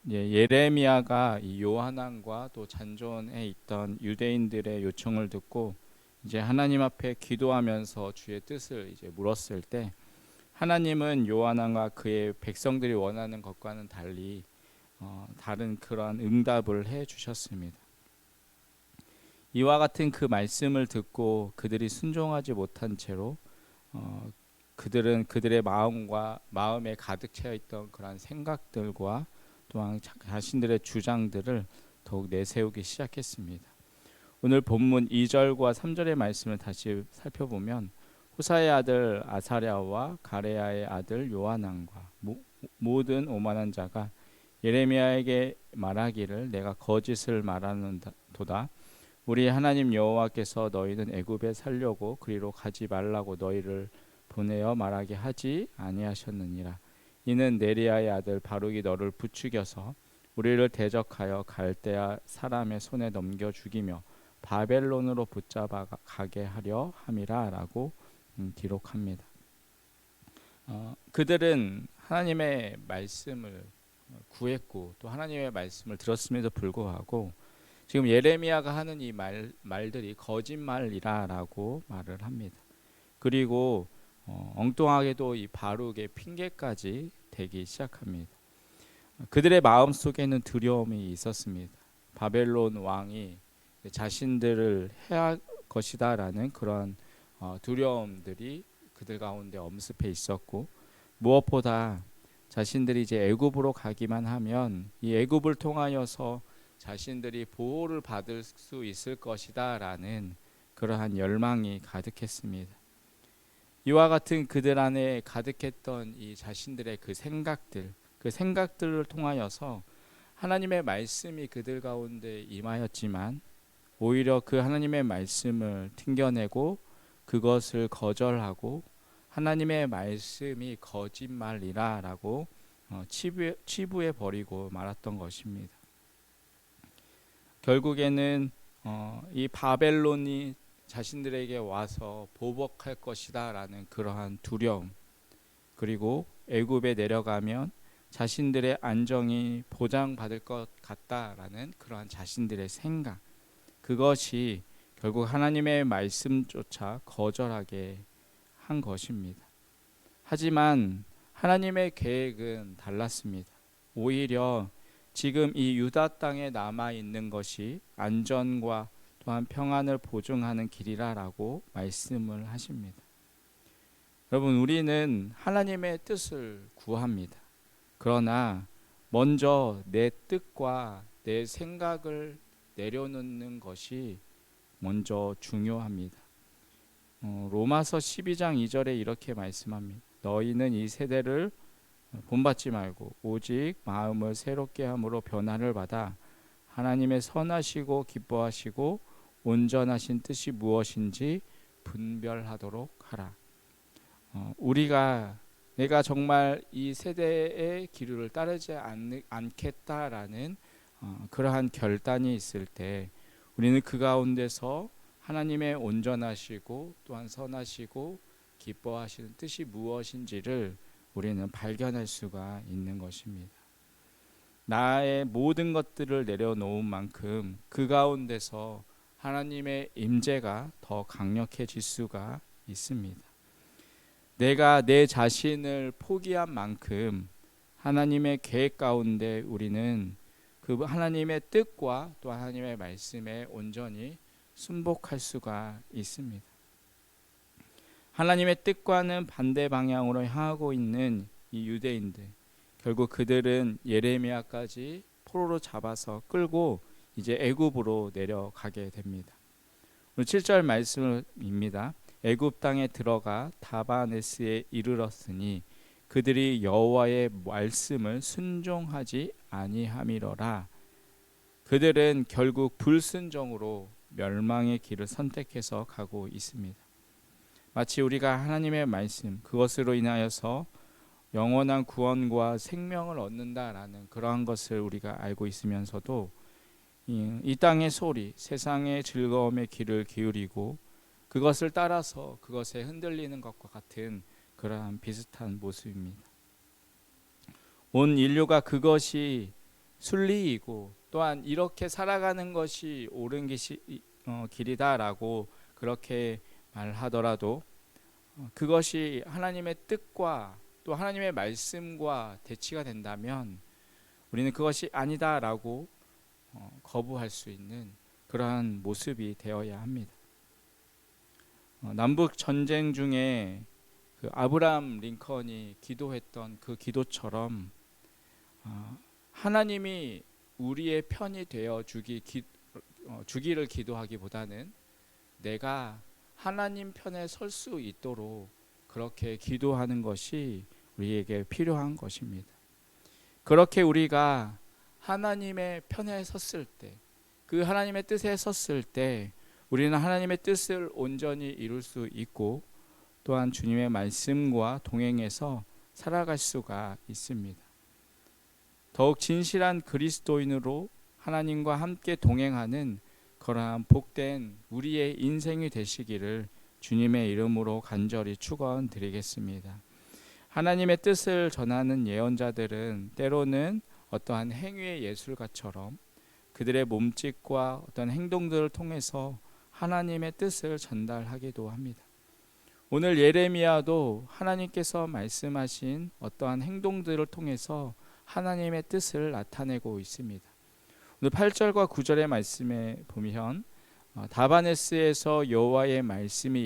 예레미야가 이 요한왕과 또 잔존에 있던 유대인들의 요청을 듣고 이제 하나님 앞에 기도하면서 주의 뜻을 이제 물었을 때 하나님은 요한왕과 그의 백성들이 원하는 것과는 달리 다른 그러한 응답을 해 주셨습니다. 이와 같은 그 말씀을 듣고 그들이 순종하지 못한 채로 그들은 그들의 마음에 가득 채어 있던 그러한 생각들과 또한 자신들의 주장들을 더욱 내세우기 시작했습니다. 오늘 본문 2절과 3절의 말씀을 다시 살펴보면 호사의 아들 아사랴와 가레야의 아들 요하난과 모든 오만한 자가 예레미야에게 말하기를 내가 거짓을 말하는도다. 우리 하나님 여호와께서 너희는 애굽에 살려고 그리로 가지 말라고 너희를 보내어 말하게 하지 아니하셨느니라. 이는 네리야의 아들 바룩이 너를 부추겨서 우리를 대적하여 갈대아 사람의 손에 넘겨 죽이며 바벨론으로 붙잡아 가게 하려 함이라라고 기록합니다. 그들은 하나님의 말씀을 구했고 또 하나님의 말씀을 들었음에도 불구하고 지금 예레미야가 하는 이 말들이 거짓말이라라고 말을 합니다. 그리고 엉뚱하게도 이 바룩의 핑계까지 되기 시작합니다. 그들의 마음 속에는 두려움이 있었습니다. 바벨론 왕이 자신들을 해할 것이다라는 그런 두려움들이 그들 가운데 엄습해 있었고 무엇보다 자신들이 이제 애굽으로 가기만 하면 이 애굽을 통하여서 자신들이 보호를 받을 수 있을 것이다라는 그러한 열망이 가득했습니다. 이와 같은 그들 안에 가득했던 이 자신들의 그 생각들을 통하여서 하나님의 말씀이 그들 가운데 임하였지만 오히려 그 하나님의 말씀을 튕겨내고 그것을 거절하고 하나님의 말씀이 거짓말이라라고 치부해 버리고 말았던 것입니다. 결국에는 이 바벨론이 자신들에게 와서 보복할 것이다라는 그러한 두려움, 그리고 애굽에 내려가면 자신들의 안정이 보장받을 것 같다라는 그러한 자신들의 생각, 그것이 결국 하나님의 말씀조차 거절하게 한 것입니다. 하지만 하나님의 계획은 달랐습니다. 오히려 지금 이 유다 땅에 남아 있는 것이 안전과 또한 평안을 보증하는 길이라라고 말씀을 하십니다. 여러분, 우리는 하나님의 뜻을 구합니다. 그러나 먼저 내 뜻과 내 생각을 내려놓는 것이 먼저 중요합니다. 로마서 12장 2절에 이렇게 말씀합니다. 너희는 이 세대를 본받지 말고 오직 마음을 새롭게 함으로 변화를 받아 하나님의 선하시고 기뻐하시고 온전하신 뜻이 무엇인지 분별하도록 하라. 내가 정말 이 세대의 기류를 따르지 않겠다라는 그러한 결단이 있을 때 우리는 그 가운데서 하나님의 온전하시고 또한 선하시고 기뻐하시는 뜻이 무엇인지를 우리는 발견할 수가 있는 것입니다. 나의 모든 것들을 내려놓은 만큼 그 가운데서 하나님의 임재가 더 강력해질 수가 있습니다. 내가 내 자신을 포기한 만큼 하나님의 계획 가운데 우리는 그 하나님의 뜻과 또 하나님의 말씀에 온전히 순복할 수가 있습니다. 하나님의 뜻과는 반대 방향으로 향하고 있는 이 유대인들, 결국 그들은 예레미야까지 포로로 잡아서 끌고 이제 애굽으로 내려가게 됩니다. 7절 말씀입니다. 애굽 땅에 들어가 다바네스에 이르렀으니 그들이 여호와의 말씀을 순종하지 아니함이러라. 그들은 결국 불순종으로 멸망의 길을 선택해서 가고 있습니다. 마치 우리가 하나님의 말씀, 그것으로 인하여서 영원한 구원과 생명을 얻는다라는 그러한 것을 우리가 알고 있으면서도 이 땅의 소리, 세상의 즐거움의 길을 기울이고 그것을 따라서 그것에 흔들리는 것과 같은 그러한 비슷한 모습입니다. 온 인류가 그것이 순리이고 또한 이렇게 살아가는 것이 옳은 길이다라고 그렇게 말하더라도 그것이 하나님의 뜻과 또 하나님의 말씀과 대치가 된다면 우리는 그것이 아니다라고 거부할 수 있는 그러한 모습이 되어야 합니다. 남북 전쟁 중에 그 아브라함 링컨이 기도했던 그 기도처럼 하나님이 우리의 편이 되어 주기를 기도하기보다는 내가 하나님 편에 설 수 있도록 그렇게 기도하는 것이 우리에게 필요한 것입니다. 그렇게 우리가 하나님의 편에 섰을 때, 그 하나님의 뜻에 섰을 때 우리는 하나님의 뜻을 온전히 이룰 수 있고 또한 주님의 말씀과 동행해서 살아갈 수가 있습니다. 더욱 진실한 그리스도인으로 하나님과 함께 동행하는 그러한 복된 우리의 인생이 되시기를 주님의 이름으로 간절히 축원드리겠습니다. 하나님의 뜻을 전하는 예언자들은 때로는 어떠한 행위의 예술가처럼 그들의 몸짓과 어떤 행동들을 통해서 하나님의 뜻을 전달하기도 합니다. 오늘 예레미야도 하나님께서 말씀하신 어떠한 행동들을 통해서 하나님의 뜻을 나타내고 있습니다. 오늘 8절과 9절의 말씀에 보면 다바네스에서 여호와의 말씀이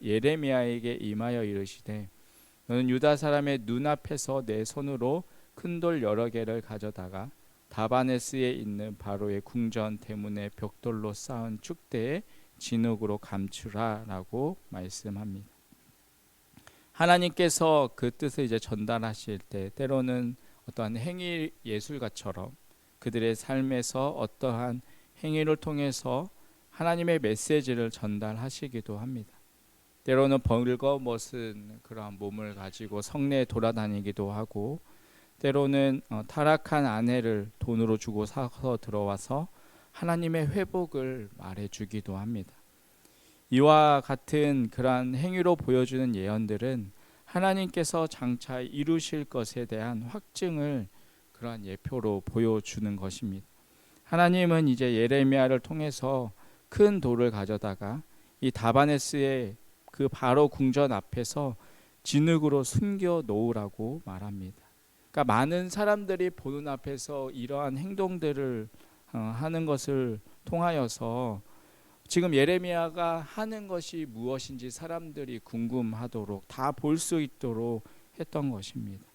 예레미야에게 임하여 이르시되 너는 유다 사람의 눈앞에서 내 손으로 큰 돌 여러 개를 가져다가 다바네스에 있는 바로의 궁전 대문의 벽돌로 쌓은 축대에 진흙으로 감추라 라고 말씀합니다. 하나님께서 그 뜻을 이제 전달하실 때 때로는 어떠한 행위 예술가처럼 그들의 삶에서 어떠한 행위를 통해서 하나님의 메시지를 전달하시기도 합니다. 때로는 벌거벗은 그러한 몸을 가지고 성내에 돌아다니기도 하고 때로는 타락한 아내를 돈으로 주고 사서 들어와서 하나님의 회복을 말해주기도 합니다. 이와 같은 그러한 행위로 보여주는 예언들은 하나님께서 장차 이루실 것에 대한 확증을 그러한 예표로 보여주는 것입니다. 하나님은 이제 예레미야를 통해서 큰 돌을 가져다가 이 다바네스의 그 바로 궁전 앞에서 진흙으로 숨겨 놓으라고 말합니다. 그러니까 많은 사람들이 보는 앞에서 이러한 행동들을 하는 것을 통하여서 지금 예레미야가 하는 것이 무엇인지 사람들이 궁금하도록 다 볼 수 있도록 했던 것입니다.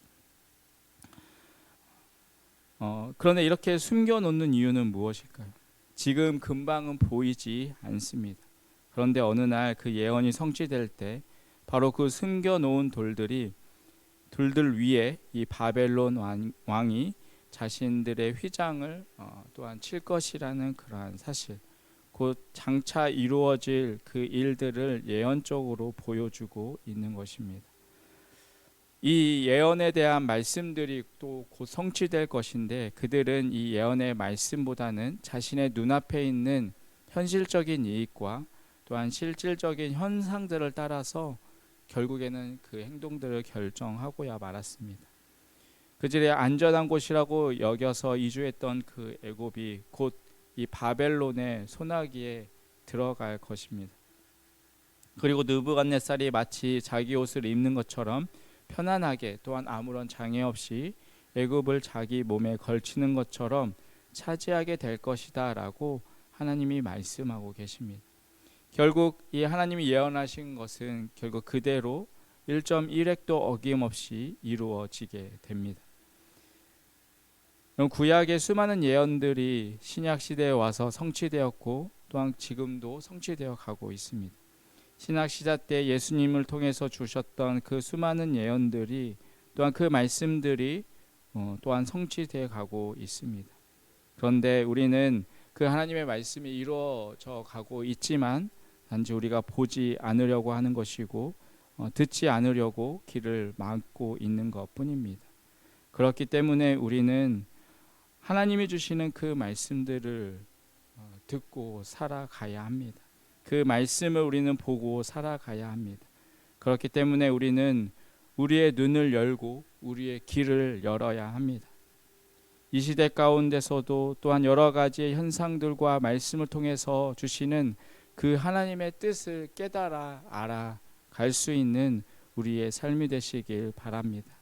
그런데 이렇게 숨겨놓는 이유는 무엇일까요? 지금 금방은 보이지 않습니다. 그런데 어느 날 그 예언이 성취될 때 바로 그 숨겨놓은 돌들 위에 이 바벨론 왕이 자신들의 휘장을 또한 칠 것이라는 그러한 사실, 곧 장차 이루어질 그 일들을 예언적으로 보여주고 있는 것입니다. 이 예언에 대한 말씀들이 또 곧 성취될 것인데 그들은 이 예언의 말씀보다는 자신의 눈앞에 있는 현실적인 이익과 또한 실질적인 현상들을 따라서 결국에는 그 행동들을 결정하고야 말았습니다. 그들의 안전한 곳이라고 여겨서 이주했던 그 애굽이 곧 이 바벨론의 소나기에 들어갈 것입니다. 그리고 느부갓네살이 마치 자기 옷을 입는 것처럼 편안하게 또한 아무런 장애 없이 애굽을 자기 몸에 걸치는 것처럼 차지하게 될 것이다 라고 하나님이 말씀하고 계십니다. 결국 이 하나님이 예언하신 것은 결국 그대로 1.1획도 어김없이 이루어지게 됩니다. 구약의 수많은 예언들이 신약 시대에 와서 성취되었고 또한 지금도 성취되어 가고 있습니다. 신약 시대 때 예수님을 통해서 주셨던 그 수많은 예언들이 또한 그 말씀들이 또한 성취되어 가고 있습니다. 그런데 우리는 그 하나님의 말씀이 이루어져 가고 있지만 단지 우리가 보지 않으려고 하는 것이고 듣지 않으려고 귀를 막고 있는 것뿐입니다. 그렇기 때문에 우리는 하나님이 주시는 그 말씀들을 듣고 살아가야 합니다. 그 말씀을 우리는 보고 살아가야 합니다. 그렇기 때문에 우리는 우리의 눈을 열고 우리의 길을 열어야 합니다. 이 시대 가운데서도 또한 여러 가지의 현상들과 말씀을 통해서 주시는 그 하나님의 뜻을 깨달아 알아갈 수 있는 우리의 삶이 되시길 바랍니다.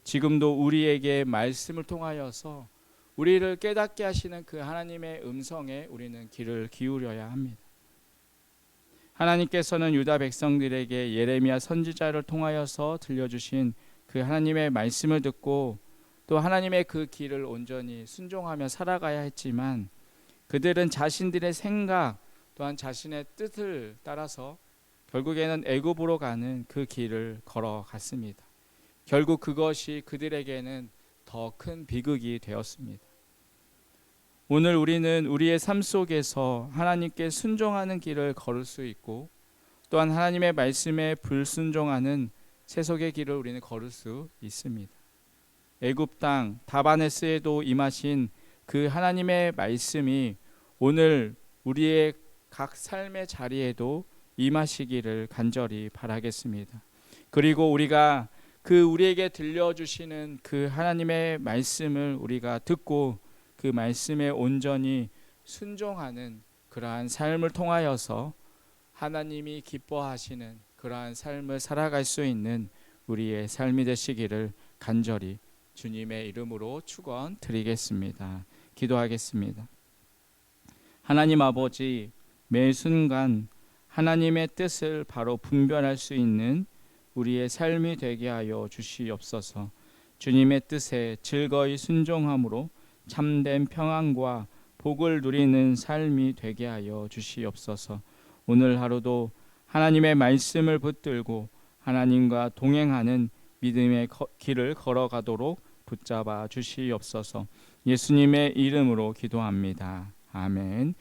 지금도 우리에게 말씀을 통하여서 우리를 깨닫게 하시는 그 하나님의 음성에 우리는 귀를 기울여야 합니다. 하나님께서는 유다 백성들에게 예레미야 선지자를 통하여서 들려주신 그 하나님의 말씀을 듣고 또 하나님의 그 길을 온전히 순종하며 살아가야 했지만 그들은 자신들의 생각 또한 자신의 뜻을 따라서 결국에는 애굽으로 가는 그 길을 걸어갔습니다. 결국 그것이 그들에게는 더 큰 비극이 되었습니다. 오늘 우리는 우리의 삶 속에서 하나님께 순종하는 길을 걸을 수 있고 또한 하나님의 말씀에 불순종하는 세속의 길을 우리는 걸을 수 있습니다. 애굽 땅 다바네스에도 임하신 그 하나님의 말씀이 오늘 우리의 각 삶의 자리에도 임하시기를 간절히 바라겠습니다. 그리고 우리가 그 우리에게 들려주시는 그 하나님의 말씀을 우리가 듣고 그 말씀에 온전히 순종하는 그러한 삶을 통하여서 하나님이 기뻐하시는 그러한 삶을 살아갈 수 있는 우리의 삶이 되시기를 간절히 주님의 이름으로 축원드리겠습니다. 기도하겠습니다. 하나님 아버지, 매 순간 하나님의 뜻을 바로 분별할 수 있는 우리의 삶이 되게 하여 주시옵소서. 주님의 뜻에 즐거이 순종함으로 참된 평안과 복을 누리는 삶이 되게 하여 주시옵소서. 오늘 하루도 하나님의 말씀을 붙들고 하나님과 동행하는 믿음의 길을 걸어가도록 붙잡아 주시옵소서. 예수님의 이름으로 기도합니다. 아멘.